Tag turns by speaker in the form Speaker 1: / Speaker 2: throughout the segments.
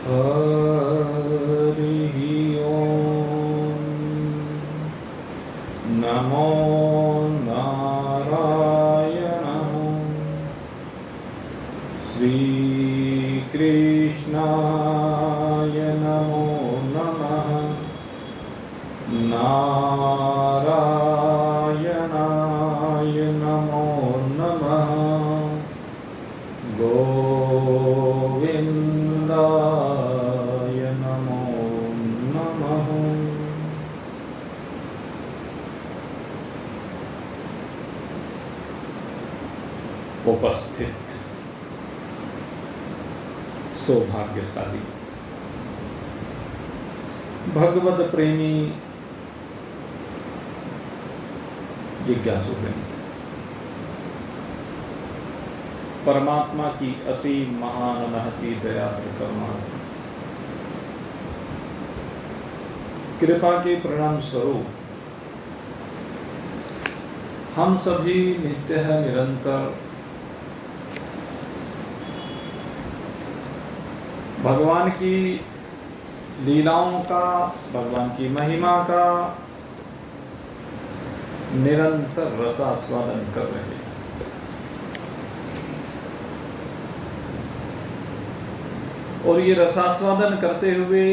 Speaker 1: हरिः ओम् नमो नारायणः श्रीकृष्णाय नमो नमः नारायणाय नमो नमः गोविन्दाय नमो नमः। उपस्थित सौभाग्यशाली भगवद प्रेमी जिज्ञासुवृंद, परमात्मा की असीम महान महती दया करुणार्थ कृपा के परिणाम स्वरूप हम सभी नित्य है निरंतर भगवान की लीलाओं का, भगवान की महिमा का निरंतर रसास्वादन कर रहे हैं। और ये रसास्वादन करते हुए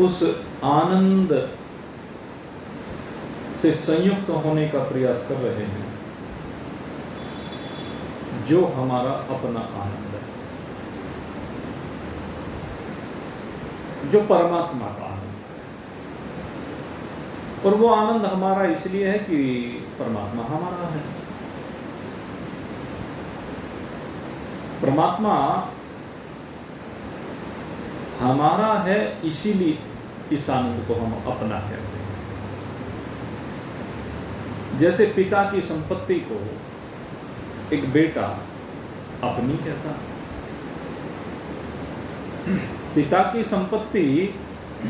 Speaker 1: उस आनंद से संयुक्त होने का प्रयास कर रहे हैं जो हमारा अपना आनंद है, जो परमात्मा का आनंद है। और वो आनंद हमारा इसलिए है कि परमात्मा हमारा है। परमात्मा हमारा है, इसीलिए इस आनंद को हम अपना कहते हैं। जैसे पिता की संपत्ति को एक बेटा अपनी कहता, पिता की संपत्ति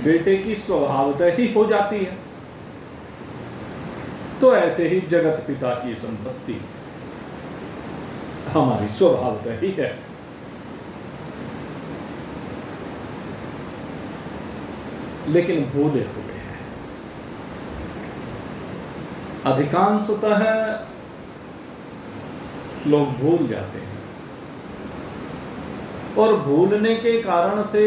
Speaker 1: बेटे की स्वभावतः ही हो जाती है। तो ऐसे ही जगत पिता की संपत्ति हमारी स्वभावतः ही है। लेकिन भूले हुए हैं अधिकांशतः लोग, भूल जाते हैं और भूलने के कारण से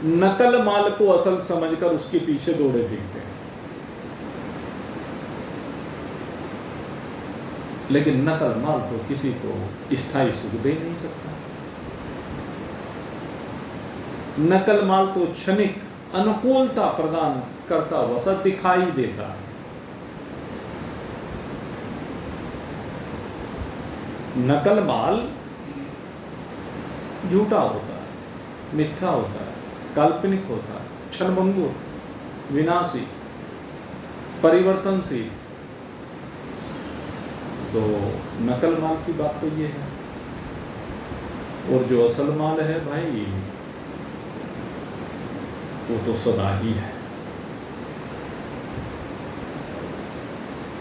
Speaker 1: नकल माल को असल समझकर उसके पीछे दौड़े फिरते हैं। लेकिन नकल माल तो किसी को स्थायी सुख दे नहीं सकता। नकल माल तो क्षणिक अनुकूलता प्रदान करता हुआ सा दिखाई देता है। नकल माल झूठा होता है, मिथ्या होता है, काल्पनिक होता है, क्षणभंगुर, विनाशी, परिवर्तनशील। तो नकल माल की बात तो ये है। और जो असल माल है भाई, वो तो सदा ही है।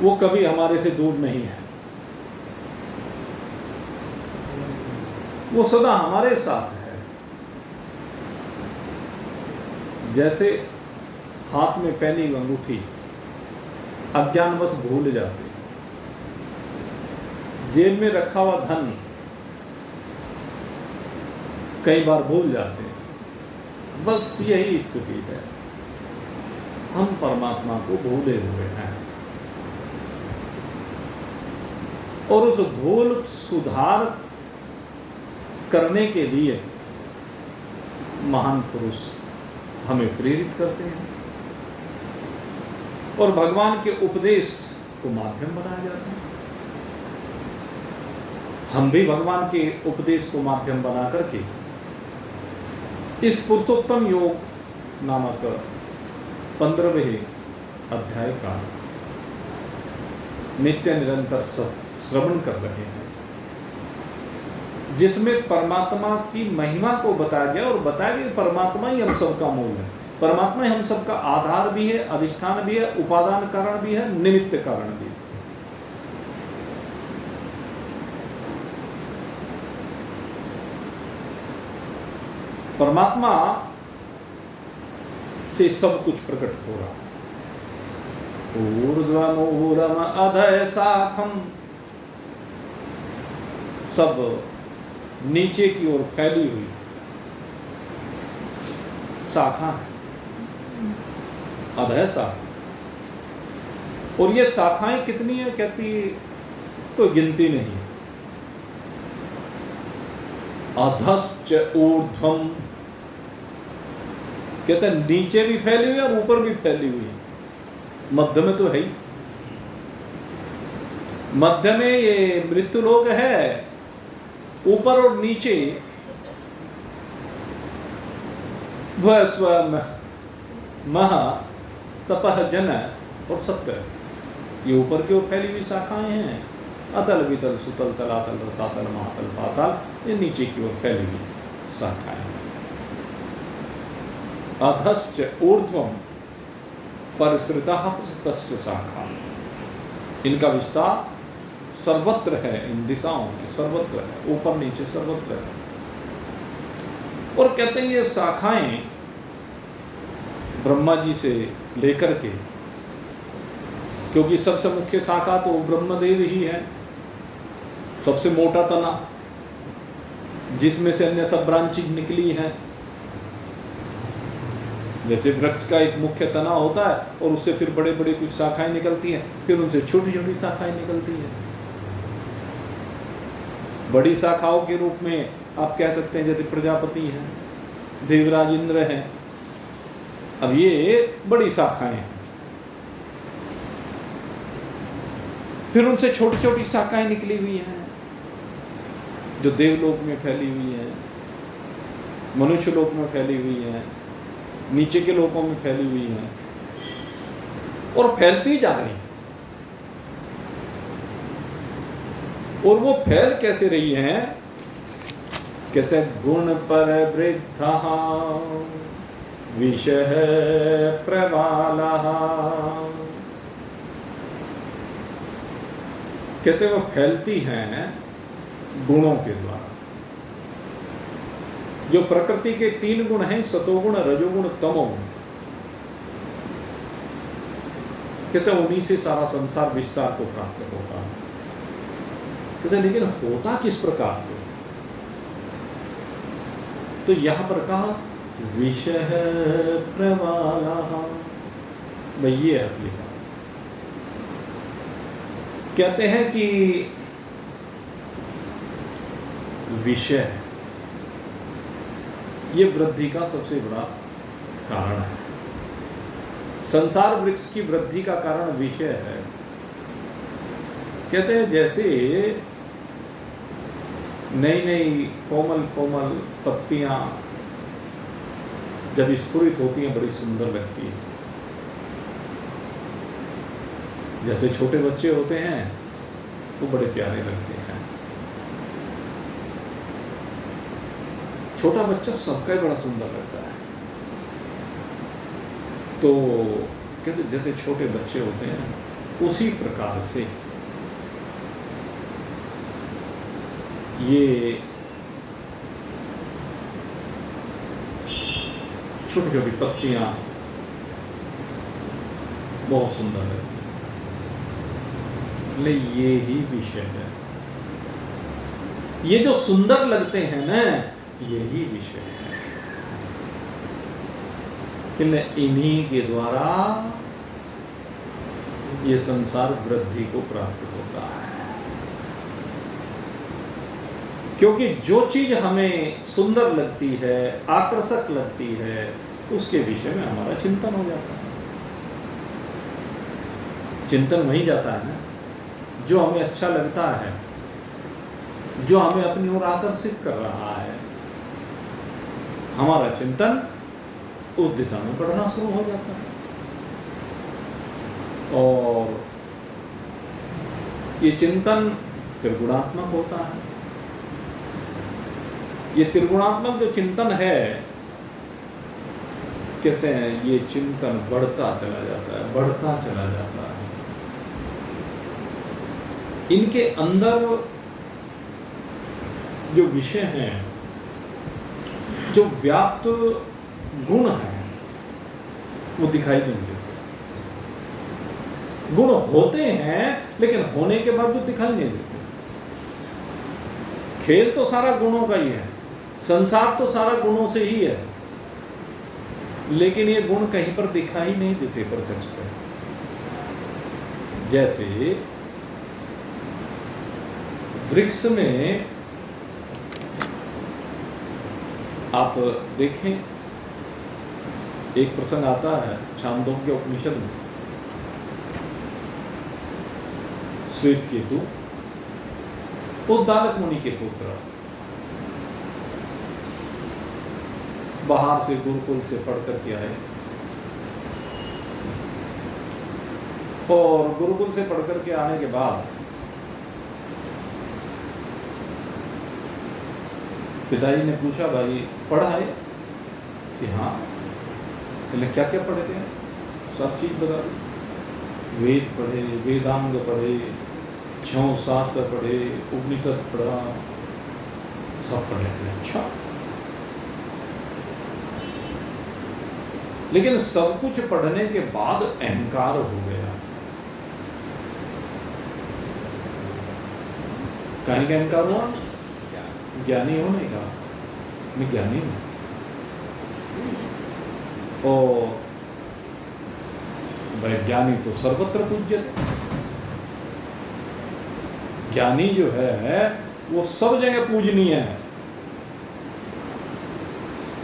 Speaker 1: वो कभी हमारे से दूर नहीं है, वो सदा हमारे साथ है। जैसे हाथ में पहनी अंगूठी अज्ञानवश भूल जाते, जेब में रखा हुआ धन कई बार भूल जाते हैं। बस यही स्थिति है, हम परमात्मा को भूले हुए हैं। और उस भूल सुधार करने के लिए महान पुरुष हमें प्रेरित करते हैं और भगवान के उपदेश को माध्यम बनाया जाता है। हम भी भगवान के उपदेश को माध्यम बना करके इस पुरुषोत्तम योग नामक 15वें अध्याय का नित्य निरंतर श्रवण कर रहे हैं, जिसमें परमात्मा की महिमा को बताया गया और बताया गया परमात्मा ही हम सबका मूल है। परमात्मा ही हम सबका आधार भी है, अधिष्ठान भी है, उपादान कारण भी है, निमित्त कारण भी है। परमात्मा से सब कुछ प्रकट हो रहा है। ऊर्ध्वमूलम अधः शाखम, सब नीचे की ओर फैली हुई शाखा है, अधः शाखा। और ये शाखाएं कितनी है? कहती कोई गिनती नहीं है। अधश्च ऊर्ध्वम, कहते हैं नीचे भी फैली हुई है और ऊपर भी फैली हुई है, मध्य में तो है ही। मध्य में ये मृत्युलोक है, ऊपर और नीचे वह स्वयं महा तपह जन और सत्य, ये ऊपर की ओर फैली हुई शाखाएं हैं। अतल वितल सुतल तलातल रसातल महातल पाताल, ये नीचे की ओर फैली हुई शाखाएं। अधश्च ऊर्ध्वम परिसृतः तस्य शाखा, इनका विस्तार सर्वत्र है, इन दिशाओं में सर्वत्र है, ऊपर नीचे सर्वत्र है। और कहते हैं ये शाखाएं ब्रह्मा जी से लेकर के, क्योंकि सबसे मुख्य शाखा तो ब्रह्मदेव ही है, सबसे मोटा तना, जिसमें से अन्य सब ब्रांचेज निकली हैं। जैसे वृक्ष का एक मुख्य तना होता है और उससे फिर बड़े बड़े कुछ शाखाएं निकलती हैं, फिर उनसे छोटी छोटी शाखाएं निकलती हैं। बड़ी शाखाओं के रूप में आप कह सकते हैं जैसे प्रजापति हैं, देवराज इंद्र हैं, अब ये बड़ी शाखाएं हैं। फिर उनसे छोटी छोटी शाखाएं निकली हुई हैं जो देवलोक में फैली हुई हैं, मनुष्य लोक में फैली हुई हैं, नीचे के लोकों में फैली हुई हैं और फैलती जा रही हैं। और वो फैल कैसे रही हैं? कहते हैं गुण पर वृद्धा विषय प्रबाला, कहते हैं वो फैलती हैं गुणों के द्वारा। जो प्रकृति के 3 गुण हैं, सतोगुण, रजोगुण, तमोगुण, कहते हैं उन्हीं से सारा संसार विस्तार को प्राप्त होता है। कहते लेकिन होता किस प्रकार से? तो यहां पर कहा विषय प्रवाला, भाई ये असली बात। कहते हैं कि विषय ये वृद्धि का सबसे बड़ा कारण है। संसार वृक्ष की वृद्धि का कारण विषय है। कहते हैं जैसे नई नई कोमल कोमल पत्तियां जब स्फुरित होती हैं बड़ी सुंदर लगती है। जैसे छोटे बच्चे होते हैं वो बड़े प्यारे लगते हैं। छोटा बच्चा सबका ही बड़ा सुंदर लगता है। तो कहते जैसे छोटे बच्चे होते हैं उसी प्रकार से ये छोटी छोटी पत्तियां बहुत सुंदर लगती हैं। ये ही विषय है। ये जो सुंदर लगते हैं ना, यही विषय है। इन्हीं के द्वारा ये संसार वृद्धि को प्राप्त होता है। क्योंकि जो चीज हमें सुंदर लगती है, आकर्षक लगती है, उसके विषय में हमारा चिंतन हो जाता है। चिंतन वही जाता है ना जो हमें अच्छा लगता है, जो हमें अपनी ओर आकर्षित कर रहा है, हमारा चिंतन उस दिशा में बढ़ना शुरू हो जाता है। और ये चिंतन त्रिगुणात्मक होता है। ये त्रिगुणात्मक जो चिंतन है, कहते हैं ये चिंतन बढ़ता चला जाता है, बढ़ता चला जाता है। इनके अंदर जो विषय हैं, जो व्याप्त गुण है वो दिखाई नहीं देते। गुण होते हैं लेकिन होने के बाद वो दिखाई नहीं देते। खेल तो सारा गुणों का ही है, संसार तो सारा गुणों से ही है, लेकिन ये गुण कहीं पर दिखाई नहीं देते प्रत्यक्षतः। जैसे वृक्ष में आप देखें, एक प्रसंग आता है छांदोग्य उपनिषद में। श्वेतकेतु उद्दालक मुनि के पुत्र बाहर से गुरुकुल से पढ़ करके आए, और गुरुकुल से पढ़ करके आने के बाद पिताजी ने पूछा, भाई पढ़ा है? कि हाँ। पहले क्या क्या पढ़े थे? सब चीज बता दी। वेद पढ़े, वेदांग पढ़े, 6 शास्त्र पढ़े, उपनिषद पढ़ा, सब पढ़े थे। अच्छा, लेकिन सब कुछ पढ़ने के बाद अहंकार हो गया। कहीं का अहंकार हुआ? ज्ञानी होने का। मैं ज्ञानी हूं, और भाई ज्ञानी तो सर्वत्र पूज्य है। ज्ञानी जो है वो सब जगह पूजनीय है,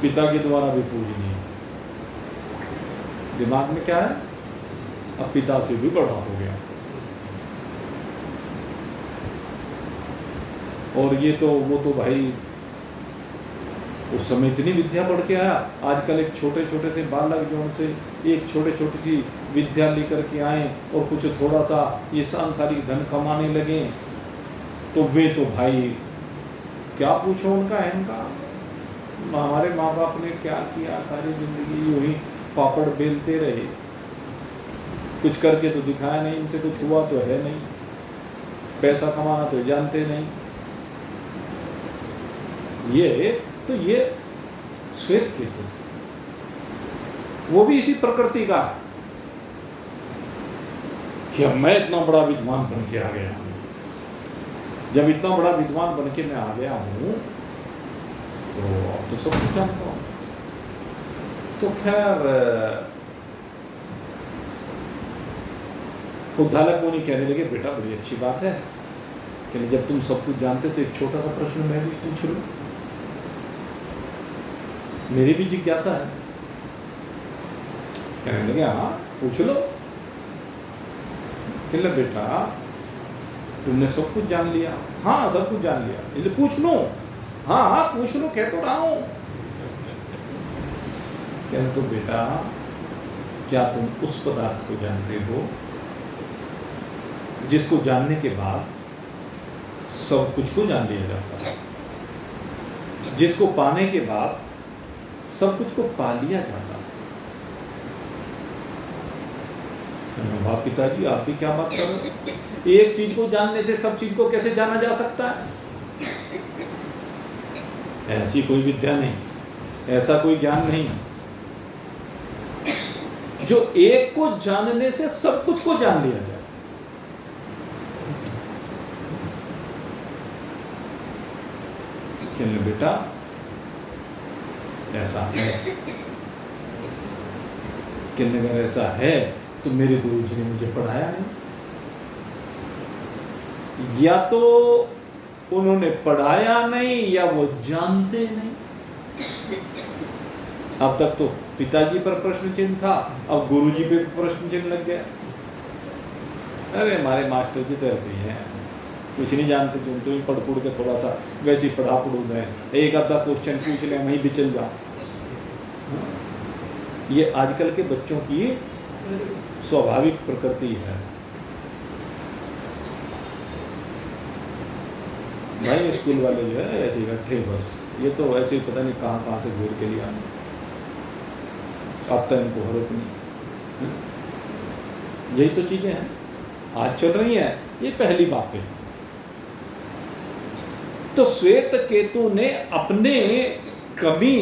Speaker 1: पिता के द्वारा भी पूजनीय है। दिमाग में क्या है? अब पिता से भी बड़ा हो गया। और ये तो वो तो भाई उस समय इतनी विद्या पढ़ के आया। आजकल एक छोटे छोटे से बालक जो उनसे एक छोटे छोटी सी विद्या लेकर के आए और कुछ थोड़ा सा ये सांसारिक धन कमाने लगे, तो वे तो भाई क्या पूछो उनका अहंकार। हमारे माँ बाप ने क्या किया, सारी जिंदगी यूं ही पापड़ बेलते रहे, कुछ करके तो दिखाया नहीं, इनसे कुछ हुआ तो है नहीं, पैसा कमाना तो जानते नहीं। ये श्वेतकेतु, वो भी इसी प्रकृति का है कि अब मैं इतना बड़ा विद्वान बन के आ गया हूं। जब इतना बड़ा विद्वान बन के मैं आ गया हूं तो अब तो सब कुछ जानता हूं। तो खैर उद्दालक मुनि कहने लगे, बेटा बड़ी अच्छी बात है कि जब तुम सब कुछ जानते तो एक छोटा सा प्रश्न मैं भी पूछ लूं, मेरी भी जिज्ञासा है। कहने लगे, हाँ पूछ लो। कहने लगे, बेटा तुमने सब कुछ जान लिया? हाँ सब कुछ जान लिया। इसलिए पूछ लो। हाँ हाँ पूछ लो, कह तो रहा हूं। कहने तो बेटा क्या तुम उस पदार्थ को जानते हो जिसको जानने के बाद सब कुछ को जान लिया जाता है, जिसको पाने के बाद सब कुछ को पा लिया जाता है? वाह पिताजी, आप भी क्या बात कर रहे हो? एक चीज को जानने से सब चीज को कैसे जाना जा सकता है? ऐसी कोई विद्या नहीं, ऐसा कोई ज्ञान नहीं जो एक को जानने से सब कुछ को जान लिया जाए। कहने बेटा ऐसा है। कहने अगर ऐसा है तो मेरे गुरुजी ने मुझे पढ़ाया नहीं, या तो उन्होंने पढ़ाया नहीं या वो जानते नहीं। अब तक तो पिताजी पर प्रश्न चिन्ह था, अब गुरुजी पे प्रश्न चिन्ह लग गया। अरे हमारे मास्टर जी तो ऐसे ही हैं, कुछ नहीं जानते, तुम ही पढ़ पुढ़ के थोड़ा सा वैसे ही पढ़ा पढ़ू गए, एक आधा क्वेश्चन पूछ ले वहीं भी चल जाओ। ये आजकल के बच्चों की स्वाभाविक प्रकृति है। भाई स्कूल वाले जो है ऐसे इकट्ठे, बस ये तो ऐसे ही पता नहीं कहाँ कहाँ से घूर के लिए आने, आता इनको हर अपनी। यही तो चीजें हैं आज चल रही हैं। ये पहली बात है। तो श्वेत केतु ने अपने कमी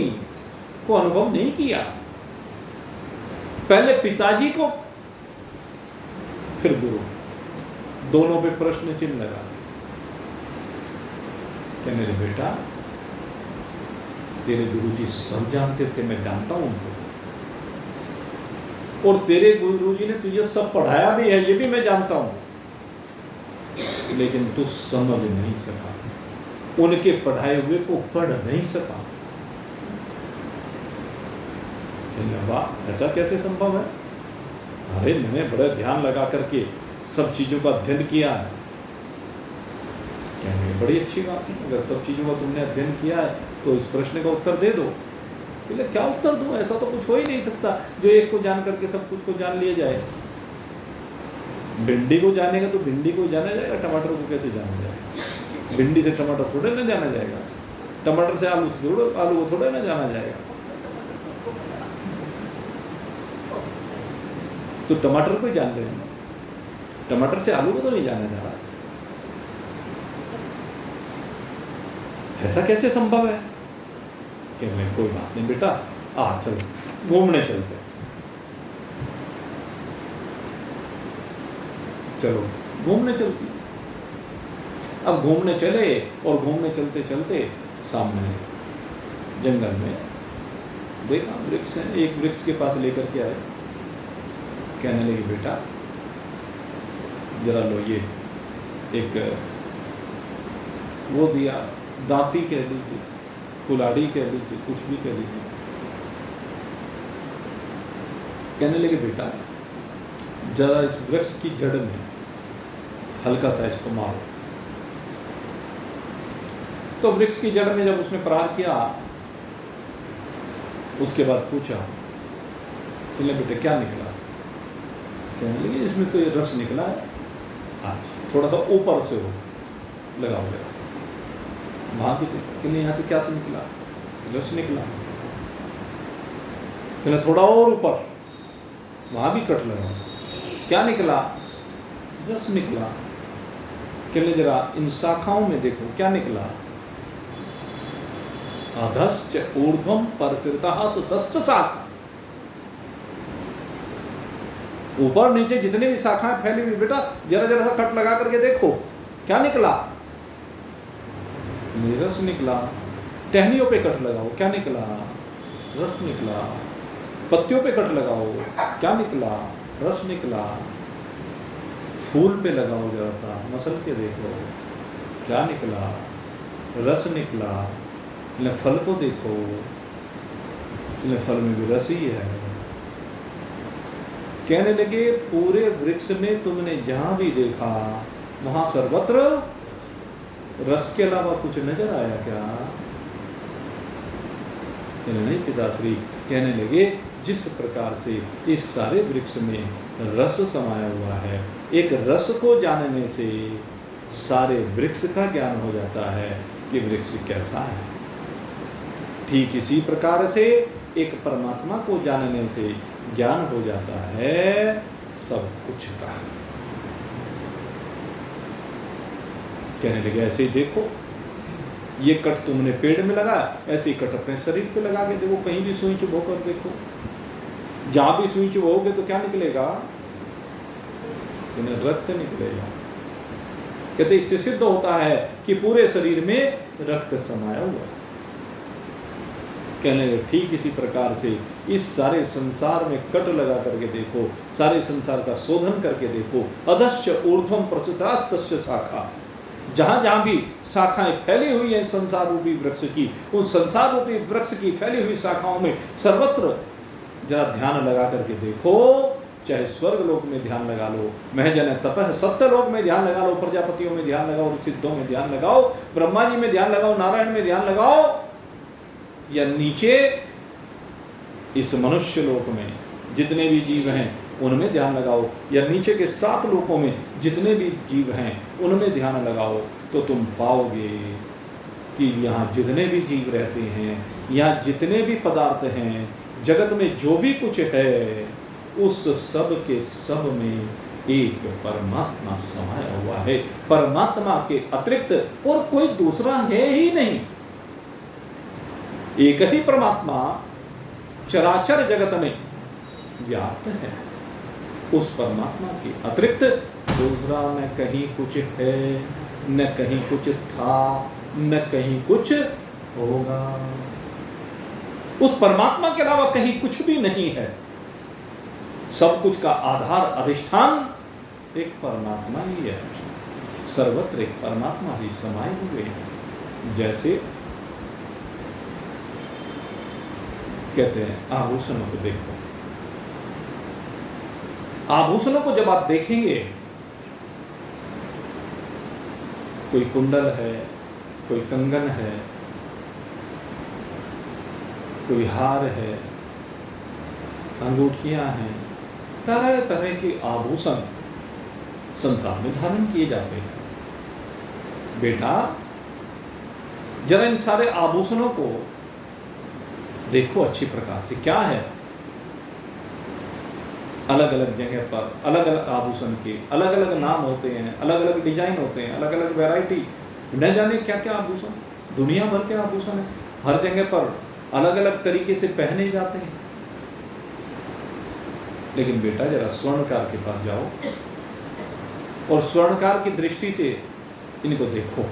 Speaker 1: को अनुभव नहीं किया। पहले पिताजी को, फिर गुरु, दोनों पे प्रश्न चिन्ह लगा। कहने लगे बेटा तेरे गुरुजी सब जानते थे, मैं जानता हूं उनको, और तेरे गुरुजी ने तुझे सब पढ़ाया भी है, ये भी मैं जानता हूं, लेकिन तू समझ नहीं सका, उनके पढ़ाए हुए को पढ़ नहीं सका। वाह, ऐसा कैसे संभव है? अरे मैंने बड़ा ध्यान लगा करके सब चीजों का अध्ययन किया है। कहने बड़ी अच्छी बात है, अगर सब चीजों का तुमने अध्ययन किया है तो इस प्रश्न का उत्तर दे दो। बोले क्या उत्तर दूं, ऐसा तो कुछ हो ही नहीं सकता जो एक को जान करके सब कुछ को जान लिया जाए। भिंडी को जानेगा तो भिंडी को जाना जाएगा, टमाटर को कैसे जाना जाएगा? भिंडी से टमाटर थोड़े ना जाना जाएगा, टमाटर से आलू को थोड़े ना जाना जाएगा। तो टमाटर को ही जान रहे हैं, टमाटर से आलू को तो नहीं जाना जा रहा। ऐसा कैसे संभव है? कि मैं कोई बात नहीं बेटा, आ चल घूमने चलते। चलो घूमने चलती। अब घूमने चले और घूमने चलते चलते सामने जंगल में देखा वृक्ष है, एक वृक्ष के पास लेकर के आए। कहने लगी बेटा जरा लो, ये एक वो दिया, दांती कह लीजिए, कुल्हाड़ी कह लीजिए, कुछ भी कह लीजिए। कहने लगे बेटा जरा इस वृक्ष की जड़ में हल्का सा इसको मारो। तो वृक्ष की जड़ में जब उसने प्रहार किया, उसके बाद पूछा कि बेटे क्या निकला? कहने लगे इसमें तो ये रस निकला है। अच्छा थोड़ा सा ऊपर से हो लगाओ लगा, वहां भी कि नहीं, यहाँ से क्या से निकला? रस निकला। कहने थोड़ा और ऊपर, वहां भी कट लगाओ, क्या निकला? रस निकला। कहने जरा इन शाखाओं में देखो क्या निकला? अधश्च ऊर्ध्वं परसृतः सुतश्च शाखा। ऊपर नीचे जितने भी शाखाएं फैली हुई बेटा, जरा जरा सा कट लगा करके देखो क्या निकला? रस निकला। टहनियों पे कट लगाओ, क्या निकला? रस निकला। पत्तियों पे कट लगाओ, क्या निकला? रस निकला। फूल पे लगाओ, जरा सा मसल के देखो क्या निकला? रस निकला। फल को देखो, फल में भी रस ही है। कहने लगे पूरे वृक्ष में तुमने जहां भी देखा वहां सर्वत्र रस के अलावा कुछ नजर आया क्या? नहीं पिताश्री। कहने लगे जिस प्रकार से इस सारे वृक्ष में रस समाया हुआ है, एक रस को जानने से सारे वृक्ष का ज्ञान हो जाता है कि वृक्ष कैसा है। ठीक इसी प्रकार से एक परमात्मा को जानने से ज्ञान हो जाता है सब कुछ का। कहने लगे ऐसे ही देखो, ये कट तुमने पेड़ में लगा, ऐसे ही कट अपने शरीर पे लगा के देखो, कहीं भी सुई चुभ होकर देखो, जहां भी सुई चुभोगे तो क्या निकलेगा? तुम्हें रक्त निकलेगा। कहते इससे सिद्ध होता है कि पूरे शरीर में रक्त समाया हुआ है। कहने लगे ठीक इसी प्रकार से इस सारे संसार में कट लगा करके देखो, सारे संसार का शोधन करके देखो। अधश्च ऊर्ध्वं प्रसृतास्तस्य शाखा, जहां जहां भी शाखाएं फैली हुई हैं संसार रूपी वृक्ष की, उन संसार रूपी वृक्ष की फैली हुई शाखाओं में सर्वत्र जरा ध्यान लगा करके देखो। चाहे स्वर्ग लोक में ध्यान लगा लो, महजन तपः सत्य लोक में ध्यान लगा लो, प्रजापतियों में ध्यान लगाओ, सिद्धों में ध्यान लगाओ, ब्रह्मा जी में ध्यान लगाओ, नारायण में ध्यान लगाओ, या नीचे इस मनुष्य लोक में जितने भी जीव हैं उनमें ध्यान लगाओ, या नीचे के 7 लोकों में जितने भी जीव हैं उनमें ध्यान लगाओ, तो तुम पाओगे कि यहाँ जितने भी जीव रहते हैं, यहाँ जितने भी पदार्थ हैं, जगत में जो भी कुछ है, उस सब के सब में एक परमात्मा समाया हुआ है। परमात्मा के अतिरिक्त और कोई दूसरा है ही नहीं। एक ही परमात्मा चराचर जगत में व्याप्त है। उस परमात्मा के अतिरिक्त दूसरा न कहीं कुछ है, न कहीं कुछ था, न कहीं कुछ होगा। उस परमात्मा के अलावा कहीं कुछ भी नहीं है। सब कुछ का आधार अधिष्ठान एक परमात्मा ही है। सर्वत्र एक परमात्मा ही समाये हुए हैं। जैसे कहते हैं आभूषणों को देखो, आभूषणों को जब आप देखेंगे, कोई कुंडल है, कोई कंगन है, कोई हार है, अंगूठियां हैं, तरह तरह के आभूषण संसार में धारण किए जाते हैं। बेटा जरा इन सारे आभूषणों को देखो अच्छी प्रकार से। क्या है? अलग अलग जगह पर अलग अलग आभूषण के अलग अलग नाम होते हैं, अलग अलग डिजाइन होते हैं, अलग अलग वैरायटी, न जाने क्या क्या आभूषण, दुनिया भर के आभूषण है। हर जगह पर अलग अलग तरीके से पहने जाते हैं। लेकिन बेटा जरा स्वर्णकार के पास जाओ और स्वर्णकार की दृष्टि से इनको देखो।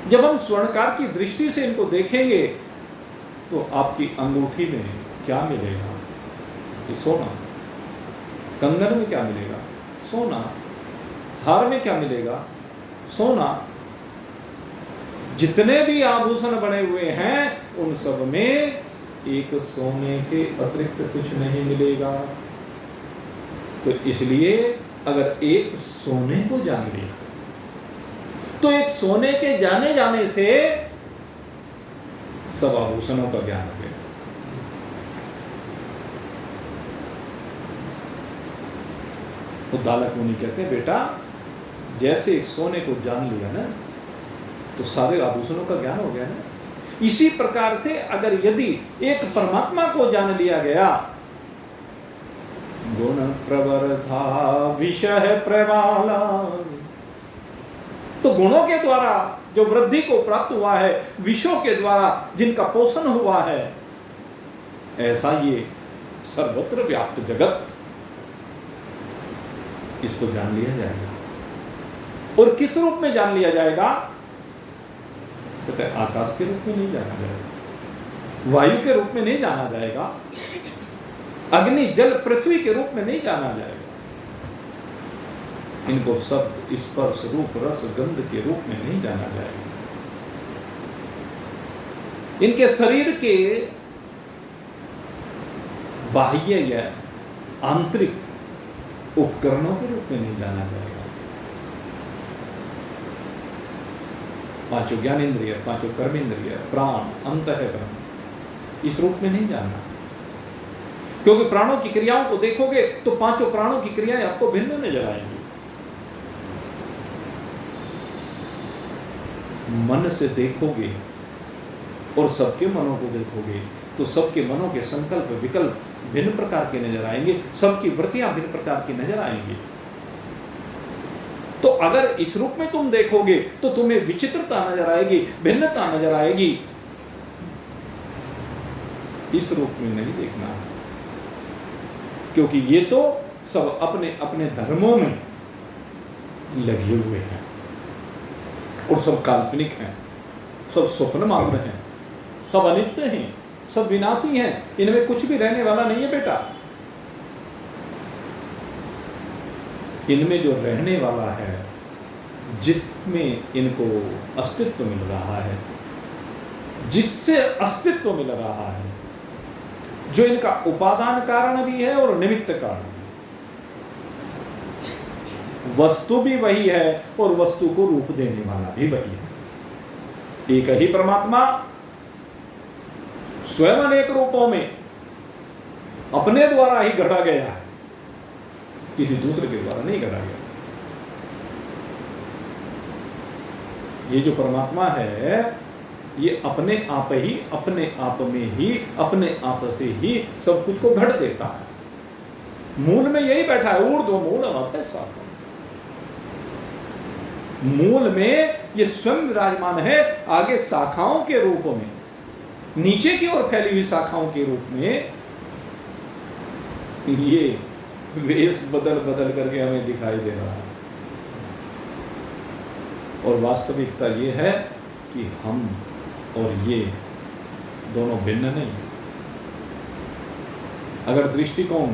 Speaker 1: जब हम स्वर्णकार की दृष्टि से इनको देखेंगे तो आपकी अंगूठी में क्या मिलेगा? कि सोना। कंगन में क्या मिलेगा? सोना। हार में क्या मिलेगा? सोना। जितने भी आभूषण बने हुए हैं उन सब में एक सोने के अतिरिक्त कुछ नहीं मिलेगा। तो इसलिए अगर एक सोने को जान लिया तो एक सोने के जाने जाने से सब आभूषणों का ज्ञान हो गया। उद्दालक मुनि कहते हैं बेटा जैसे एक सोने को जान लिया ना तो सारे आभूषणों का ज्ञान हो गया ना। इसी प्रकार से अगर यदि एक परमात्मा को जान लिया गया, गुण प्रवर था विषय प्रवाला, तो गुणों के द्वारा जो वृद्धि को प्राप्त हुआ है, विषयों के द्वारा जिनका पोषण हुआ है, ऐसा ये सर्वत्र व्याप्त जगत, इसको जान लिया जाएगा। और किस रूप में जान लिया जाएगा? कहते हैं आकाश के रूप में नहीं जाना जाएगा, वायु के रूप में नहीं जाना जाएगा, अग्नि जल पृथ्वी के रूप में नहीं जाना जाएगा। इनको शब्द स्पर्श रूप रस गंध के रूप में नहीं जाना जाएगा। इनके शरीर के बाह्य या आंतरिक उपकरणों के रूप में नहीं जाना जाएगा। पांचों ज्ञानेंद्रिय, पांचों कर्मेंद्रिय, प्राण, अंतःकरण, इस रूप में नहीं जानना। क्योंकि प्राणों की क्रियाओं को देखोगे तो पांचों प्राणों की क्रियाएं आपको भिन्न नजर आएंगी। मन से देखोगे और सबके मनों को देखोगे तो सबके मनों के संकल्प विकल्प भिन्न प्रकार के नजर आएंगे, सबकी वृत्तियां भिन्न प्रकार की नजर आएंगी। तो अगर इस रूप में तुम देखोगे तो तुम्हें विचित्रता नजर आएगी, भिन्नता नजर आएगी। इस रूप में नहीं देखना, क्योंकि ये तो सब अपने अपने धर्मों में लगे हुए हैं और सब काल्पनिक हैं, सब स्वप्न मात्र हैं, सब अनित्य हैं, सब विनाशी हैं। इनमें कुछ भी रहने वाला नहीं है बेटा। इनमें जो रहने वाला है, जिसमें इनको अस्तित्व मिल रहा है, जिससे अस्तित्व मिल रहा है, जो इनका उपादान कारण भी है और निमित्त कारण भी, वस्तु भी वही है और वस्तु को रूप देने वाला भी वही है। एक ही परमात्मा स्वयं अनेक रूपों में अपने द्वारा ही गढ़ा गया है, किसी दूसरे के द्वारा नहीं गढ़ा गया। ये जो परमात्मा है ये अपने आप ही, अपने आप में ही, अपने आप से ही सब कुछ को घड़ देता है। मूल में यही बैठा है, ऊर्ध्व मूल अवतः शाखा। मूल में ये स्वयं विराजमान है, आगे शाखाओं के रूप में नीचे की ओर फैली हुई शाखाओं के रूप में ये वेश बदल बदल करके हमें दिखाई दे रहा है। और वास्तविकता ये है कि हम और ये दोनों भिन्न नहीं। अगर दृष्टिकोण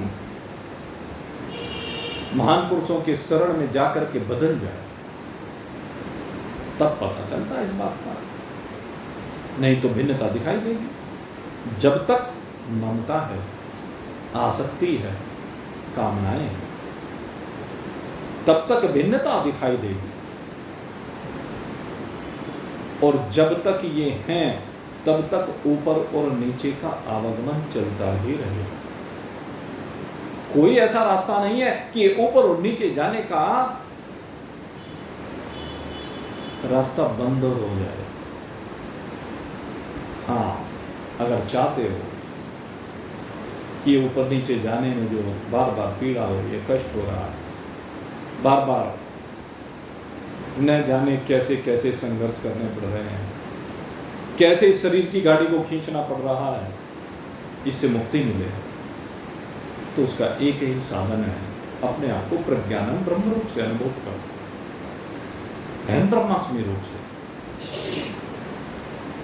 Speaker 1: महान पुरुषों के शरण में जाकर के बदल जाए तब पता चलता है इस बात का, नहीं तो भिन्नता दिखाई देगी। जब तक ममता है, आसक्ति है, कामनाएं हैं, तब तक भिन्नता दिखाई देगी। और जब तक ये हैं तब तक ऊपर और नीचे का आवागमन चलता ही रहेगा। कोई ऐसा रास्ता नहीं है कि ऊपर और नीचे जाने का रास्ता बंद हो जाए। हाँ, अगर चाहते हो कि ऊपर नीचे जाने में जो बार बार पीड़ा हो रही है, कष्ट हो रहा है, बार बार न जाने कैसे कैसे संघर्ष करने पड़ रहे हैं, कैसे इस शरीर की गाड़ी को खींचना पड़ रहा है, इससे मुक्ति मिले तो उसका एक ही साधन है, अपने आप को प्रज्ञानम ब्रह्म रूप से अनुभव करो, अहम ब्रह्मास्मि रूप से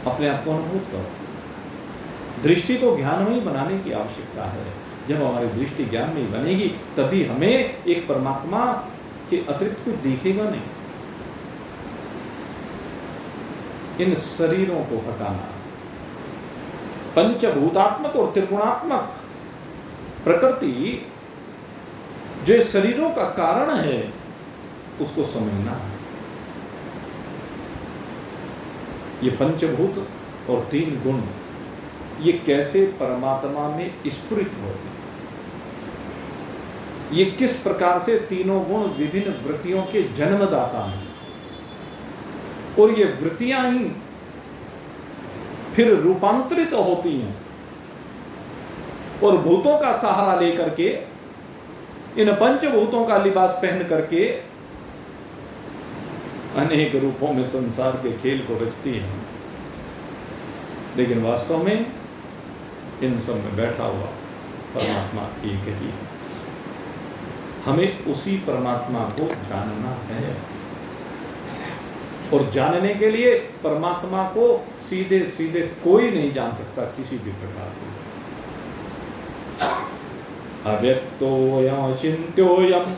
Speaker 1: अपने आप को अनुभूत करो। दृष्टि को ज्ञानमयी बनाने की आवश्यकता है। जब हमारी दृष्टि ज्ञानमयी बनेगी तभी हमें एक परमात्मा के अतिरिक्त कुछ दिखेगा नहीं। इन शरीरों को हटाना, पंचभूतात्मक और त्रिगुणात्मक प्रकृति जो इस शरीरों का कारण है उसको समझना है। ये पंचभूत और तीन गुण ये कैसे परमात्मा में स्फुरित होते हैं, ये किस प्रकार से तीनों गुण विभिन्न वृत्तियों के जन्मदाता हैं, और ये वृत्तियां ही फिर रूपांतरित होती हैं और भूतों का सहारा लेकर के, इन पंचभूतों का लिबास पहन करके अनेक रूपों में संसार के खेल को रचती हैं। लेकिन वास्तव में इन सब में बैठा हुआ परमात्मा एक ही है। हमें उसी परमात्मा को जानना है, और जानने के लिए परमात्मा को सीधे सीधे कोई नहीं जान सकता किसी भी प्रकार से। अव्यक्तोऽयम् अचिन्त्योऽयम्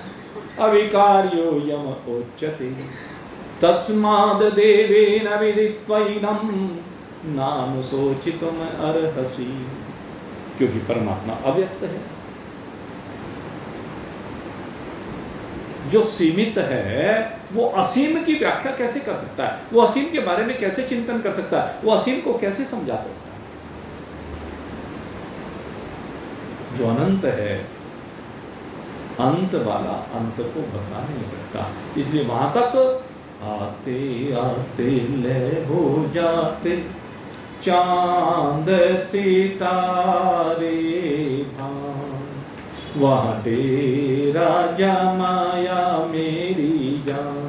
Speaker 1: अविकार्योऽयम् उच्यते तस्माद् देवेन विदित्वैनं नानुशोचितुम् अर्हसि। क्योंकि परमात्मा अव्यक्त है, जो सीमित है वो असीम की व्याख्या कैसे कर सकता है, वो असीम के बारे में कैसे चिंतन कर सकता है, वो असीम को कैसे समझा सकता है। जो अनंत है, अंत वाला अंत को बता नहीं सकता। इसलिए वहां तक आते आते लय हो जाते चांद सितारे भान, वहाँ डेरा जमाया मेरी जान,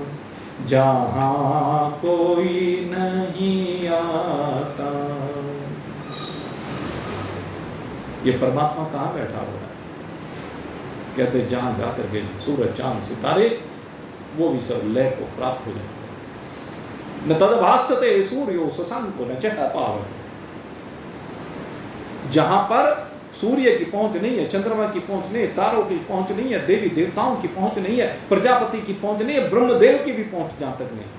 Speaker 1: जहाँ कोई नहीं आता। ये परमात्मा कहाँ बैठा हुआ है? कहते जहाँ जाकर के सूरज चांद सितारे वो भी सब लय को प्राप्त हो जाते हैं। न तदभास्यते सूर्यो शशांको न चह पावते। जहाँ पर सूर्य की पहुंच नहीं है, चंद्रमा की पहुंच नहीं है, तारों की पहुंच नहीं है, देवी देवताओं की पहुंच नहीं है, प्रजापति की पहुंच नहीं है, ब्रह्मदेव की भी पहुंच जहां तक नहीं,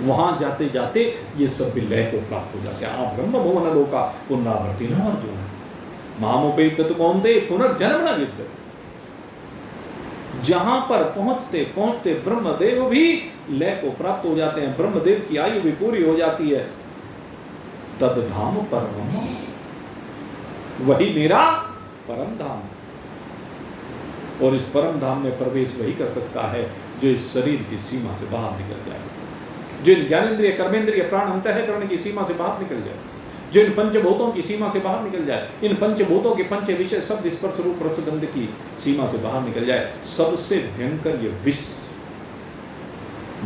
Speaker 1: वहां जाते जाते ये सब भी लय को प्राप्त हो जाते हैं। आप ब्रह्म भुवन लोका पुनरावर्ती न अर्जुन मामोपेत कौन्ते पुनर्जन्म न विद्यते। जहां पर पहुंचते पहुंचते ब्रह्मदेव भी लय को प्राप्त हो जाते हैं, ब्रह्मदेव की आयु भी पूरी हो जाती है। तद धाम परम, वही मेरा परम धाम। और इस परम धाम में प्रवेश वही कर सकता है जो इस शरीर की सीमा से बाहर निकल जाए, जो इन ज्ञानेन्द्रिय कर्मेंद्रिय प्राण अंतःकरण की सीमा से बाहर निकल जाए, जो इन पंचभूतों की सीमा से बाहर निकल जाए, इन पंचभूतों के पंच विषय शब्द स्पर्श रूप रस गंध की सीमा से बाहर निकल जाए। सबसे भयंकर ये विष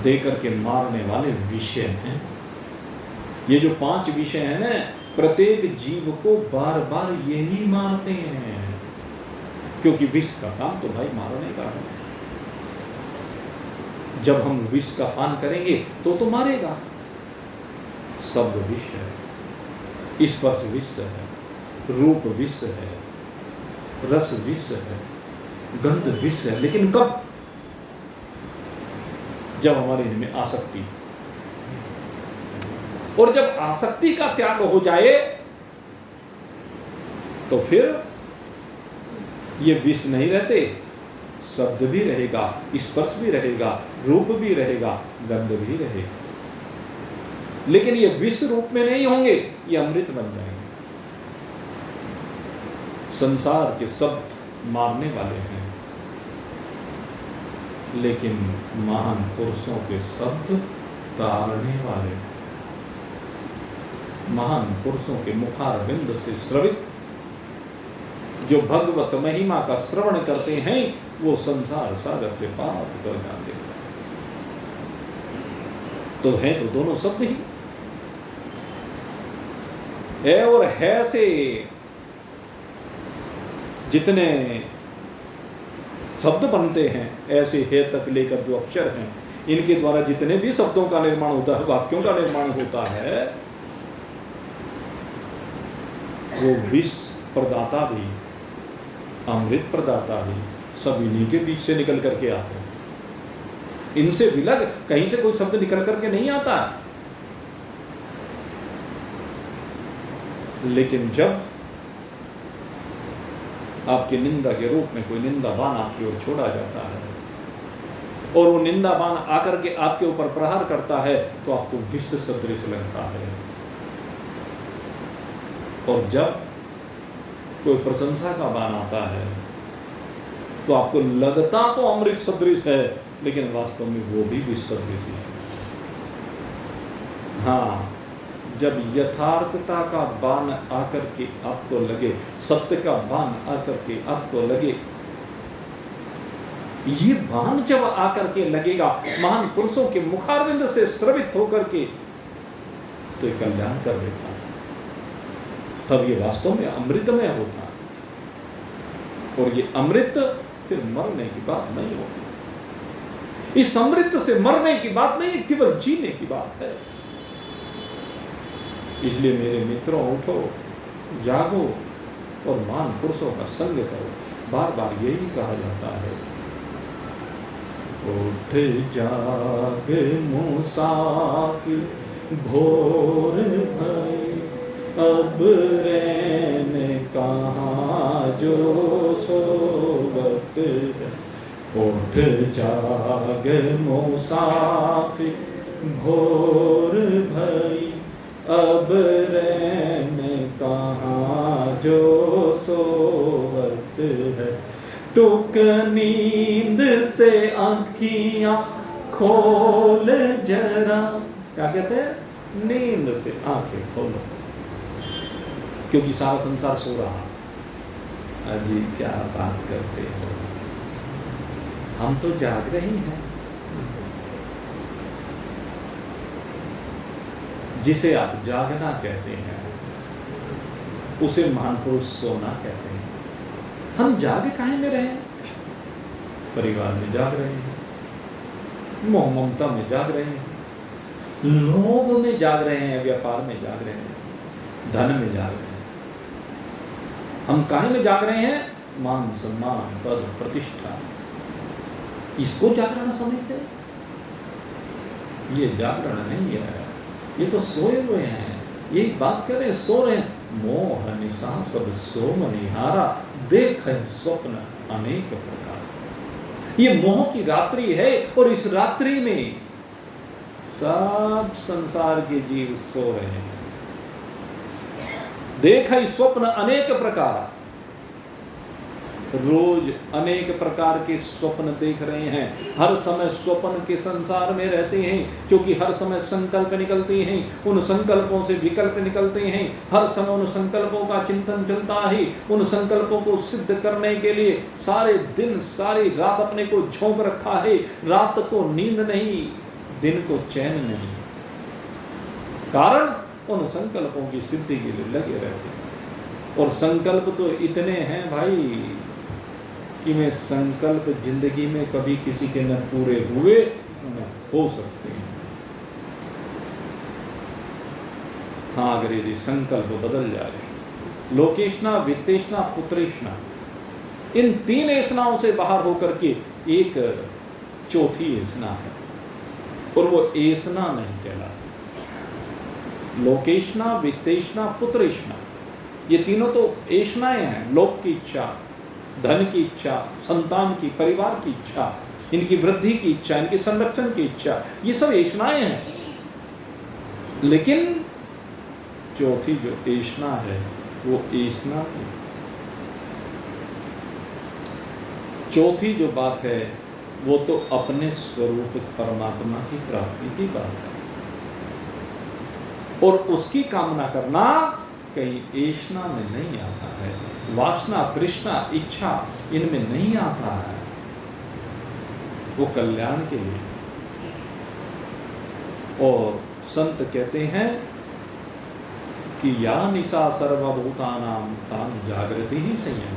Speaker 1: दे करके मारने वाले विषय हैं, ये जो 5 विषय है ना, प्रत्येक जीव को बार बार यही मारते हैं, क्योंकि विष का काम तो भाई मारने का है। जब हम विष का पान करेंगे तो मारेगा। शब्द विष है, स्पर्श विष है, रूप विष है, रस विष है, गंध विष है। लेकिन कब? जब हमारे इनमें आसक्ति, और जब आसक्ति का त्याग हो जाए तो फिर ये विष नहीं रहते, शब्द भी रहेगा, स्पर्श भी रहेगा, रूप भी रहेगा, गंध भी रहेगा। लेकिन ये विष रूप में नहीं होंगे, ये अमृत बन जाएंगे। संसार के शब्द मारने वाले हैं, लेकिन महान पुरुषों के शब्द तारने वाले हैं। महान पुरुषों के मुखारविंद से श्रवित जो भगवत महिमा का श्रवण करते हैं, वो संसार सागर से पार उतर जाते हैं। तो है तो दोनों शब्द ही, है और है से जितने शब्द बनते हैं, ऐसे है तक लेकर जो अक्षर हैं, इनके द्वारा जितने भी शब्दों का निर्माण होता है, वाक्यों का निर्माण होता है, वो विष प्रदाता भी, अमृत प्रदाता भी सब इन्हीं के बीच से निकल करके आते हैं। इनसे विलग कहीं से कोई शब्द निकल करके नहीं आता। लेकिन जब आपकी निंदा के रूप में कोई निंदा बाण आपकी ओर छोड़ा जाता है और वो निंदा बाण आकर के आपके ऊपर प्रहार करता है, तो आपको विष सदृश लगता है। और जब कोई प्रशंसा का बाण आता है तो आपको लगता तो अमृत सदृश है, लेकिन वास्तव में वो भी विष सदृश है। हाँ, जब यथार्थता का बाण आकर के आपको लगे, सत्य का बाण आकर के आपको लगे, ये बाण जब आकर के लगेगा महान पुरुषों के मुखारविंद से श्रवित होकर के, तो ये कल्याण कर देता है। तब ये वास्तव में अमृतमय होता है। और ये अमृत फिर मरने की बात नहीं होती। इस अमृत से मरने की बात नहीं, केवल जीने की बात है। इसलिए मेरे मित्रों, उठो, जागो और महान पुरुषों का संग करो। बार बार यही कहा जाता है, उठ जाग मुसाफिर भोर भई, अब रहने कहाँ जो सोवत है। उठ जाग मुसाफिर भोर भई, अब रहने कहाँ जो सोवत है। टुक नींद से आँखियाँ खोल जरा। क्या कहते हैं? नींद से आंखें खोलो, क्योंकि सारा संसार सो रहा। अजी क्या बात करते हो, हम तो जाग रहे हैं। जिसे आप जागना कहते हैं, उसे महान पुरुष सोना कहते हैं। हम जाग काहे में रहे? परिवार में जाग रहे हैं, मोह ममता में जाग रहे हैं, लोभ में जाग रहे हैं, व्यापार में जाग रहे हैं, धन में जाग रहे हैं। हम काहे में जाग रहे हैं? मान सम्मान पद प्रतिष्ठा, इसको जागरण समझते हैं। ये जागरण नहीं है, ये तो सोए हुए हैं। यही बात कर रहे हैं, सो रहे हैं। मोह निशा सब सोम निहारा, देख स्वप्न अनेक प्रकार। ये मोह की रात्रि है, और इस रात्रि में सब संसार के जीव सो रहे हैं। देख स्वप्न अनेक प्रकार, रोज अनेक प्रकार के स्वप्न देख रहे हैं। हर समय स्वप्न के संसार में रहते हैं, क्योंकि हर समय संकल्प निकलते हैं, उन संकल्पों से विकल्प निकलते हैं। हर समय उन संकल्पों का चिंतन चलता है। उन संकल्पों को सिद्ध करने के लिए सारे दिन सारी रात अपने को झोंक रखा है। रात को नींद नहीं, दिन को चैन नहीं। कारण उन संकल्पों की सिद्धि के लिए लगे रहते हैं। और संकल्प तो इतने हैं भाई कि मैं संकल्प जिंदगी में कभी किसी के न पूरे हुए न हो सकते हैं। हाँ, अगर यदि संकल्प बदल जाए, लोकेशना, वित्तेशना, पुत्रेशना, इन 3 ऐसनाओं से बाहर होकर के एक चौथी ऐसना है और वो ऐसना नहीं कहलाती। लोकेशना, वित्तेशना, पुत्रेशना, ये तीनों तो ऐसनाएं हैं। लोक की इच्छा, धन की इच्छा, संतान की, परिवार की इच्छा, इनकी वृद्धि की इच्छा, इनके संरक्षण की इच्छा, ये सब ऐसनाएं हैं। लेकिन चौथी जो ऐसना है वो ऐसना नहीं। चौथी जो बात है वो तो अपने स्वरूप परमात्मा की प्राप्ति की बात है, और उसकी कामना करना कहीं ऐसना में नहीं आता है। वासना, तृष्णा, इच्छा इनमें नहीं आता है। वो कल्याण के लिए। और संत कहते हैं कि या निशा सर्वभूतानां तान जागृति ही संयम।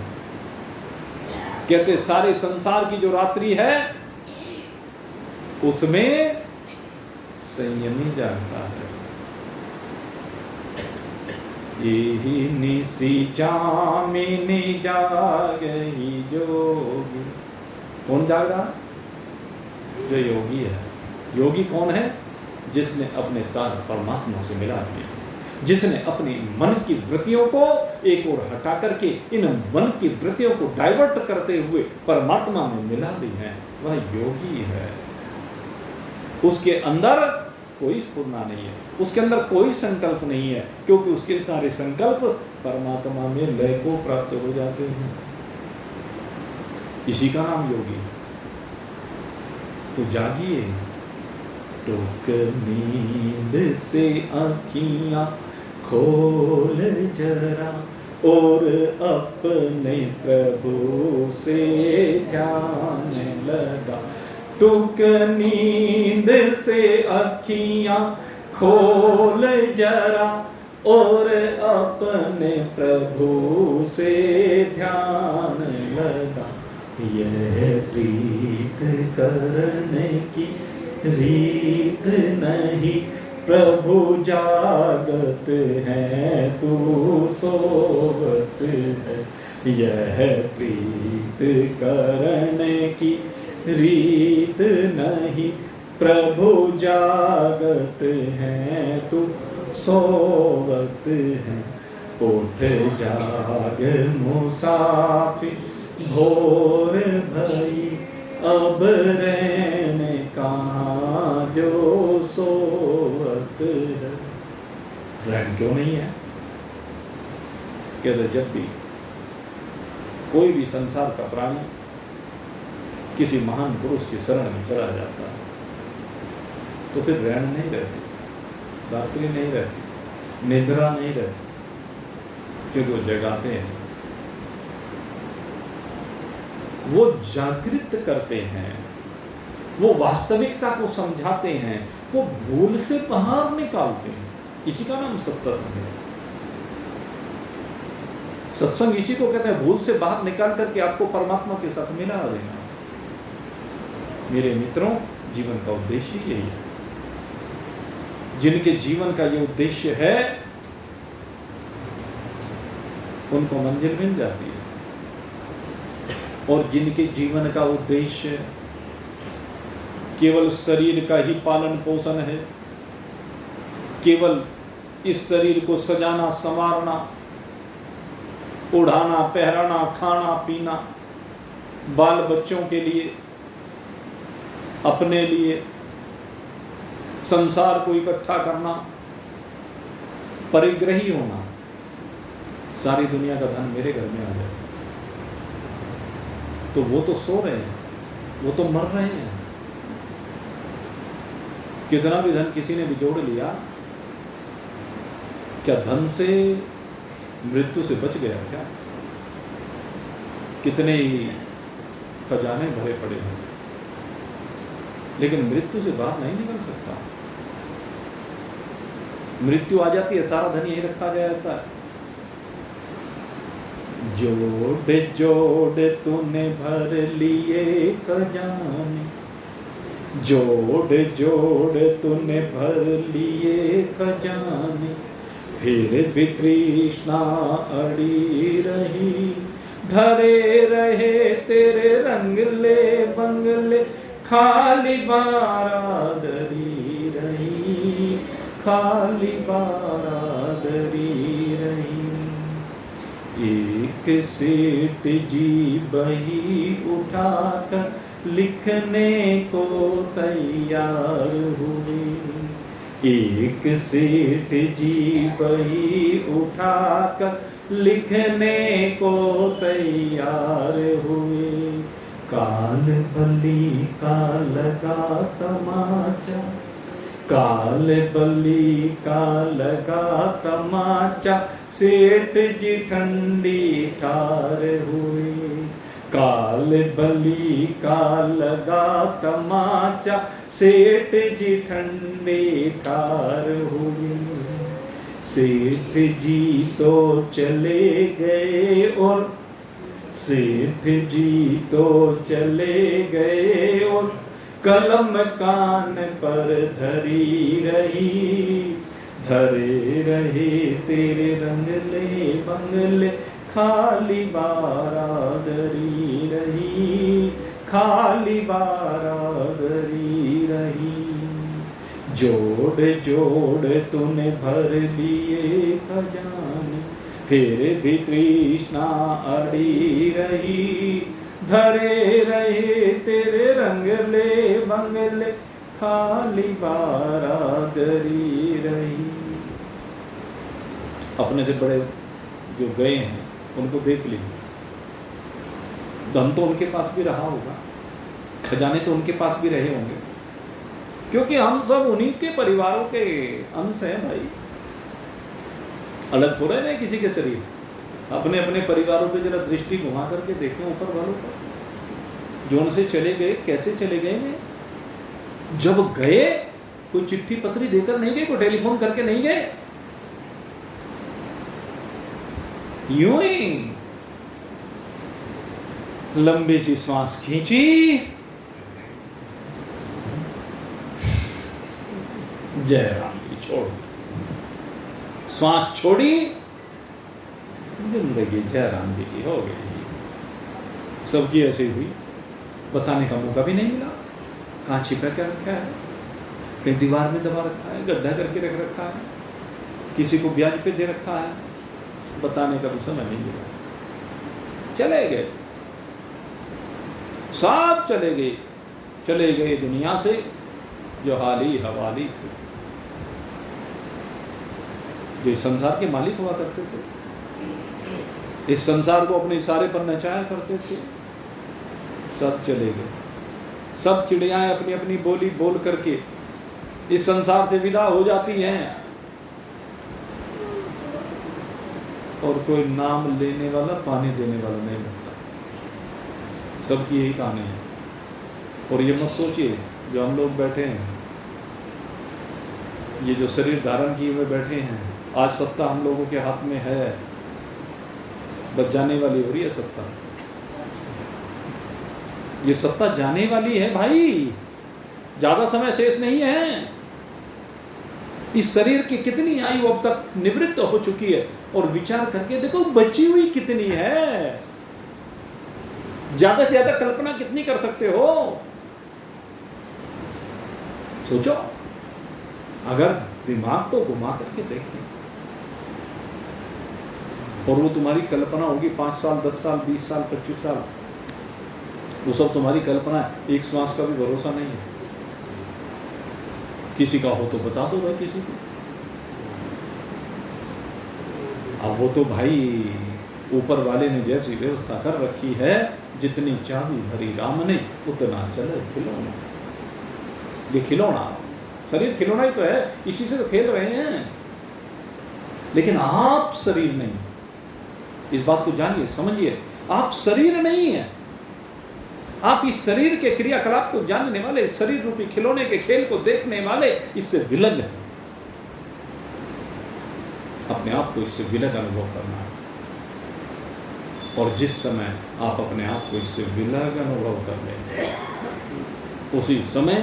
Speaker 1: कहते सारे संसार की जो रात्रि है उसमें संयमी जागता है। यही निशी जामिनी जागही जोगी। कौन जाग रहा? जो योगी है। योगी कौन है? जिसने अपने तार परमात्मा से मिला दिया, जिसने अपनी मन की वृत्तियों को एक ओर हटा करके इन मन की वृत्तियों को डाइवर्ट करते हुए परमात्मा में मिला दी है, वह योगी है। उसके अंदर कोई स्फुरना नहीं है, उसके अंदर कोई संकल्प नहीं है, क्योंकि उसके सारे संकल्प परमात्मा में लय को प्राप्त हो जाते हैं। इसी का नाम योगी। तो जागिए, टोक नींद से आँखियाँ खोल जरा और अपने प्रभु से ध्यान लगा। टूक नींद से आँखियाँ खोल जरा और अपने प्रभु से ध्यान लगा। यह प्रीत करने की रीत नहीं, प्रभु जागत है तू सोवत है। यह प्रीत करने की रीत नहीं, प्रभु जागत है तू सोवत है। उठ जाग मुसाफिर भोर भई, अब रहने कहाँ जो सोवत है। रैन क्यों नहीं है? कहते जब भी कोई भी संसार का प्राणी किसी महान पुरुष की शरण में चला जाता है तो फिर रैन नहीं रहती, रात्रि नहीं रहती, निद्रा नहीं रहती, क्योंकि वो जगाते हैं, वो जागृत करते हैं, वो वास्तविकता को समझाते हैं, वो भूल से बाहर निकालते हैं। इसी का नाम सत्संग है। सत्संग इसी को कहते हैं, भूल से बाहर निकाल करके आपको परमात्मा के साथ मिला देना। मेरे मित्रों, जीवन का उद्देश्य यही है। जिनके जीवन का ये उद्देश्य है उनको मंजिल मिल जाती है, और जिनके जीवन का उद्देश्य केवल शरीर का ही पालन पोषण है, केवल इस शरीर को सजाना संवारना, उड़ाना पहराना, खाना पीना, बाल बच्चों के लिए, अपने लिए, संसार को इकट्ठा करना, परिग्रही होना, सारी दुनिया का धन मेरे घर में आ जाए, तो वो तो सो रहे हैं, वो तो मर रहे हैं। कितना भी धन किसी ने भी जोड़ लिया, क्या धन से मृत्यु से बच गया क्या? कितने ही खजाने भरे पड़े हैं, लेकिन मृत्यु से बाहर नहीं निकल सकता। मृत्यु आ जाती है, सारा धन यही रखा जाता है। जोड़ जोड़ तूने भर लिए खजाने, जोड़ जोड़ तूने भर लिए खजाने, फिर भी तृष्णा अड़ी रही, धरे रहे तेरे रंगले बंगले, खाली बारादरी रही, खाली बारादरी रही। एक सेठ जी बही उठाकर लिखने को तैयार हुए, एक सेठ जी बही उठाकर लिखने को तैयार हुए। काल बली का लगा तमाचा, काल बली का लगा तमाचा, सेठ जी ठंडी ठार हुए। काल बली का लगा तमाचा, सेठ जी ठंडी ठार हुए। सेठ जी तो चले गए और सेठ जी तो चले गए और कलम कान पर धरी रही, धरे रहे तेरे रंगले बंगले, खाली बारादरी रही, खाली बारादरी रही। जोड़ जोड़ तूने भर लिए खजाने, फिर भी तृष्णा अड़ी रही, धरे रहे तेरे रंगले बंगले, खाली बारादरी रही। अपने से बड़े जो गए हैं उनको देख लीजिए, धन तो उनके पास भी रहा होगा, खजाने तो उनके पास भी रहे होंगे, क्योंकि हम सब उन्हीं के परिवारों के अंश हैं भाई। अलग थोड़ा है ना किसी के शरीर। अपने अपने परिवारों पे जरा दृष्टि घुमा करके देखें ऊपर वालों पर, जो उनसे चले गए कैसे चले गए हैं। जब गए कोई चिट्ठी पत्री देकर नहीं गए, कोई टेलीफोन करके नहीं गए, यूं ही लंबी सी सांस खींची, जय राम की छोड़, सांस छोड़ी, जिंदगी जय राम जी की हो गई। सबकी ऐसी हुई, बताने का मौका भी नहीं मिला। कहाँ छिपा क्या रखा है, कहीं दीवार में दबा रखा है, गड्ढा करके रख रखा है, किसी को ब्याज पे दे रखा है, बताने का भी समय नहीं मिला। चले गए, सब चले गए दुनिया से जो हाली हवाली थे, जो इस संसार के मालिक हुआ करते थे, इस संसार को अपने इशारे पर नचाया करते थे, सब चले गए। सब चिड़ियाएं अपनी अपनी बोली बोल करके इस संसार से विदा हो जाती हैं, और कोई नाम लेने वाला पानी देने वाला नहीं मिलता। सबकी यही कहानी है। और ये मत सोचिए जो हम लोग बैठे हैं, ये जो शरीर धारण किए हुए बैठे हैं, आज सत्ता हम लोगों के हाथ में है, बच जाने वाली हो रही है सत्ता। ये सत्ता जाने वाली है भाई, ज्यादा समय शेष नहीं है। इस शरीर की कितनी आयु अब तक निवृत्त हो चुकी है, और विचार करके देखो बची हुई कितनी है। ज्यादा से ज्यादा कल्पना कितनी कर सकते हो, सोचो। अगर दिमाग को घुमा करके देखें, और वो तुम्हारी कल्पना होगी 5 साल 10 साल 20 साल 25 साल, वो सब तुम्हारी कल्पना है। एक श्वास का भी भरोसा नहीं है। किसी का हो तो बता दो भाई, किसी को। अब वो तो भाई ऊपर वाले ने जैसी व्यवस्था कर रखी है, जितनी चाबी भरी राम ने उतना चले खिलौना। ये खिलौना, शरीर खिलौना ही तो है, इसी से तो खेल रहे हैं। लेकिन आप शरीर नहीं, इस बात को जानिए, समझिए। आप शरीर नहीं है। आप इस शरीर के क्रियाकलाप को जानने वाले, शरीर रूपी खिलौने के खेल को देखने वाले, इससे विलग है। अपने आप को इससे विलग अनुभव करना है। और जिस समय आप अपने आप को इससे विलग अनुभव कर लेंगे, उसी समय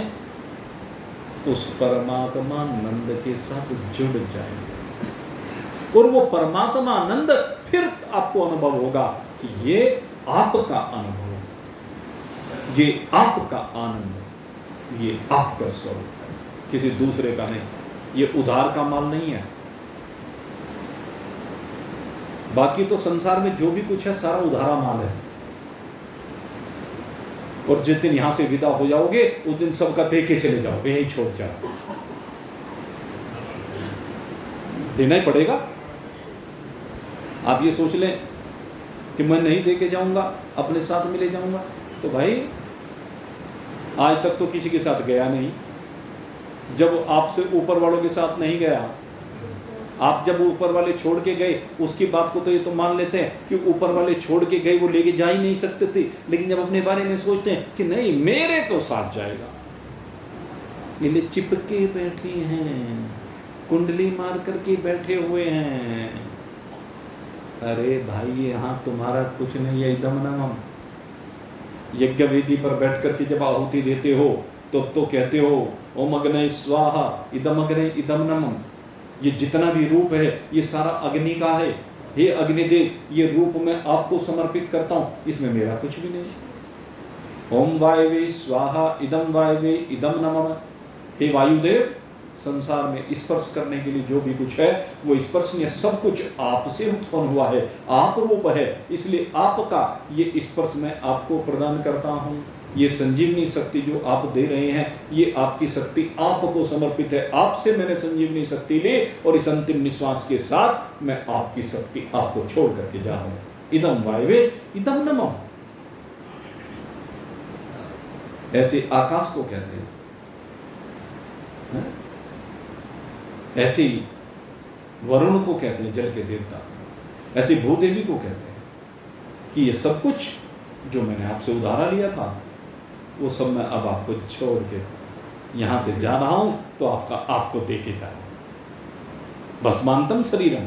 Speaker 1: उस परमात्मा नंद के साथ जुड़ जाएंगे और वो परमात्मा आनंद फिर आपको अनुभव होगा कि ये आपका अनुभव, ये आपका आनंद, ये आपका स्वरूप है, किसी दूसरे का नहीं। ये उधार का माल नहीं है। बाकी तो संसार में जो भी कुछ है सारा उधारा माल है। और जिस दिन यहां से विदा हो जाओगे उस दिन सबका दे के चले जाओगे, यही छोड़ जाओ। देना ही पड़ेगा। आप ये सोच लें कि मैं नहीं दे के जाऊंगा, अपने साथ में ले जाऊंगा, तो भाई आज तक तो किसी के साथ गया नहीं। जब आपसे ऊपर वालों के साथ नहीं गया, आप जब ऊपर वाले छोड़ के गए उसकी बात को तो ये तो मान लेते हैं कि ऊपर वाले छोड़ के गए, वो लेके जा ही नहीं सकते थे। लेकिन जब अपने बारे में सोचते हैं कि नहीं मेरे तो साथ जाएगा, ये चिपके बैठे हैं, कुंडली मार करके बैठे हुए हैं। अरे भाई यहाँ तुम्हारा कुछ नहीं है। इदम नमः, यज्ञ वेदी पर बैठ करके जब आहुति देते हो तो कहते हो ओम अग्ने स्वाहा इदम अग्ने इदम नमः। ये जितना भी रूप है ये सारा अग्नि का है। हे अग्निदेव, ये रूप मैं आपको समर्पित करता हूँ, इसमें मेरा कुछ भी नहीं। ओम वायवे स्वाहा इदम वायवे इदम नमः। हे वायुदेव, संसार में स्पर्श करने के लिए जो भी कुछ है वो स्पर्शनीय सब कुछ आपसे उत्पन्न हुआ है, आप रूप है, इसलिए आपका ये स्पर्श मैं आपको प्रदान करता हूँ। ये संजीवनी शक्ति जो आप दे रहे हैं ये आपकी शक्ति आपको समर्पित है। आपसे मैंने संजीवनी शक्ति ली और इस अंतिम निश्वास के साथ मैं आपकी शक्ति आपको छोड़ करके जा रहा हूं। इदम वायवे इदम नमः। ऐसे आकाश को कहते हैं, ऐसे ही वरुण को कहते हैं जल के देवता, ऐसे भूदेवी को कहते हैं कि ये सब कुछ जो मैंने आपसे उधारा लिया था वो सब मैं अब आपको छोड़ के यहां से जा रहा हूं, तो आपको दे के जा रहा हूं। भस्मांतम शरीरम,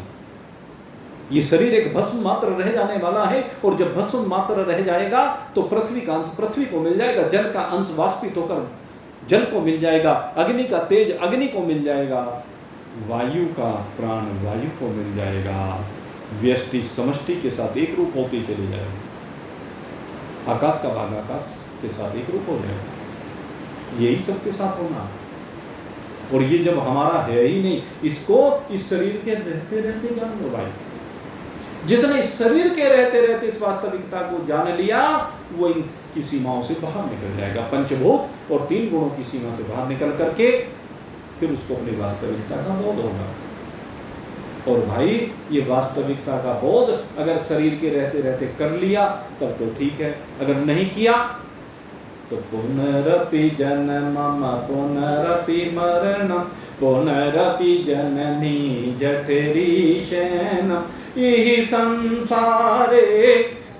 Speaker 1: ये शरीर एक भस्म मात्र रह जाने वाला है और जब भस्म मात्र रह जाएगा तो पृथ्वी का अंश पृथ्वी को मिल जाएगा, जल का अंश वाष्पित होकर जल को मिल जाएगा, अग्नि का तेज अग्नि को मिल जाएगा, वायु का प्राण वायु को मिल जाएगा। व्यष्टि समष्टि के साथ एक रूप होते चले जाएगा। आकाश का भाग आकाश के साथ एक रूप हो जाएगा। यही सबके साथ होना। और ये जब हमारा है ही नहीं, इसको इस शरीर के रहते रहते जान लो भाई। जिसने इस शरीर के रहते रहते इस वास्तविकता को जान लिया वो इनकी सीमाओं से बाहर निकल जाएगा। पंचभूत और 3 गुणों की सीमा से बाहर निकल करके फिर उसको अपनी वास्तविकता का बोध होगा। और भाई ये वास्तविकता का बोध अगर शरीर के रहते रहते कर लिया तब तो ठीक है, अगर नहीं किया तो पुनरपि जन्मम पुनरपि मरणम पुनरपि जननी जठरी शयनम इहि संसारे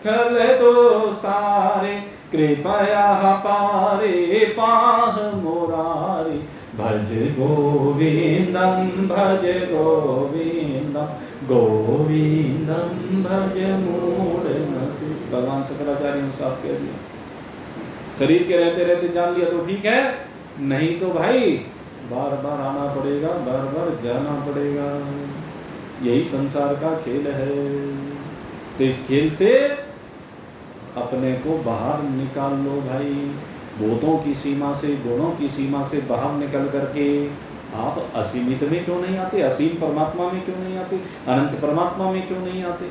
Speaker 1: खल दोस्तारे कृपया पारे पाह मुरारी भज गोविंदम भज गोविंदम गोविंदम भज मूढ़मति। भगवान शंकराचार्य ने साफ कह दिया। शरीर के रहते रहते जान लिया तो ठीक है, नहीं तो भाई बार बार आना पड़ेगा, बार बार जाना पड़ेगा। यही संसार का खेल है। तो इस खेल से अपने को बाहर निकाल लो भाई। भूतों की सीमा से, गुणों की सीमा से बाहर निकल करके आप असीमित में क्यों नहीं आते? असीम परमात्मा में क्यों नहीं आते? अनंत परमात्मा में क्यों नहीं आते?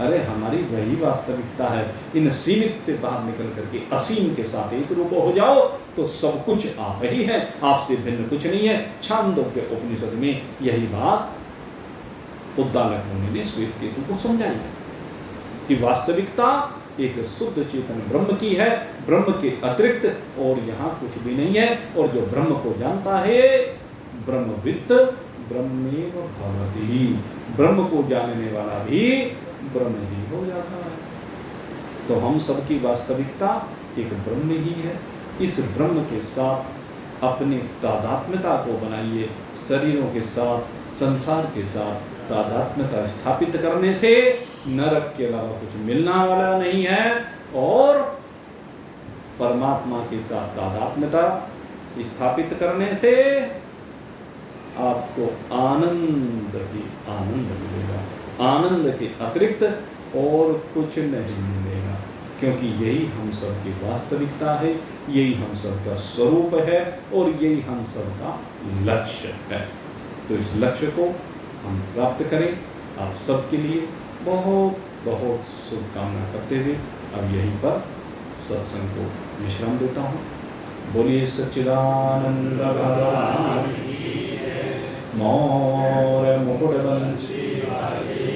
Speaker 1: अरे हमारी वही वास्तविकता है। इन सीमित से बाहर निकल करके असीम के साथ एक रूप हो जाओ तो सब कुछ आप ही है, आपसे भिन्न कुछ नहीं है। छांदोग्य उपनिषद में यही बात उद्दालक मुनि ने श्वेत केतु को समझाई कि वास्तविकता एक शुद्ध चेतन ब्रह्म की है, ब्रह्म के अतिरिक्त और यहाँ कुछ भी नहीं है। और जो ब्रह्म को जानता है ब्रह्मविद् ब्रह्मेव भवति, ब्रह्म को जानने वाला भी ब्रह्म ही हो जाता है। तो हम सबकी वास्तविकता एक ब्रह्म ही है। इस ब्रह्म के साथ अपनी तादात्म्यता को बनाइए, शरीरों के साथ संसार के साथ तादात्म्यता स्थापित करने से नरक के अलावा कुछ मिलना वाला नहीं है, और परमात्मा के साथ तादात्म्यता स्थापित करने से आपको आनंद ही आनंद मिलेगा। आनंद के अतिरिक्त और कुछ नहीं मिलेगा, क्योंकि यही हम सब की वास्तविकता है, यही हम सब का स्वरूप है, और यही हम सब का लक्ष्य है। तो इस लक्ष्य को हम प्राप्त करें। आप सबके लिए बहुत बहुत शुभकामना करते हुए अब यहीं पर सत्संग को विश्राम देता हूँ। बोलिए सच्चिदानंद भगवान की जय। मोर मुकुट बंसी वाले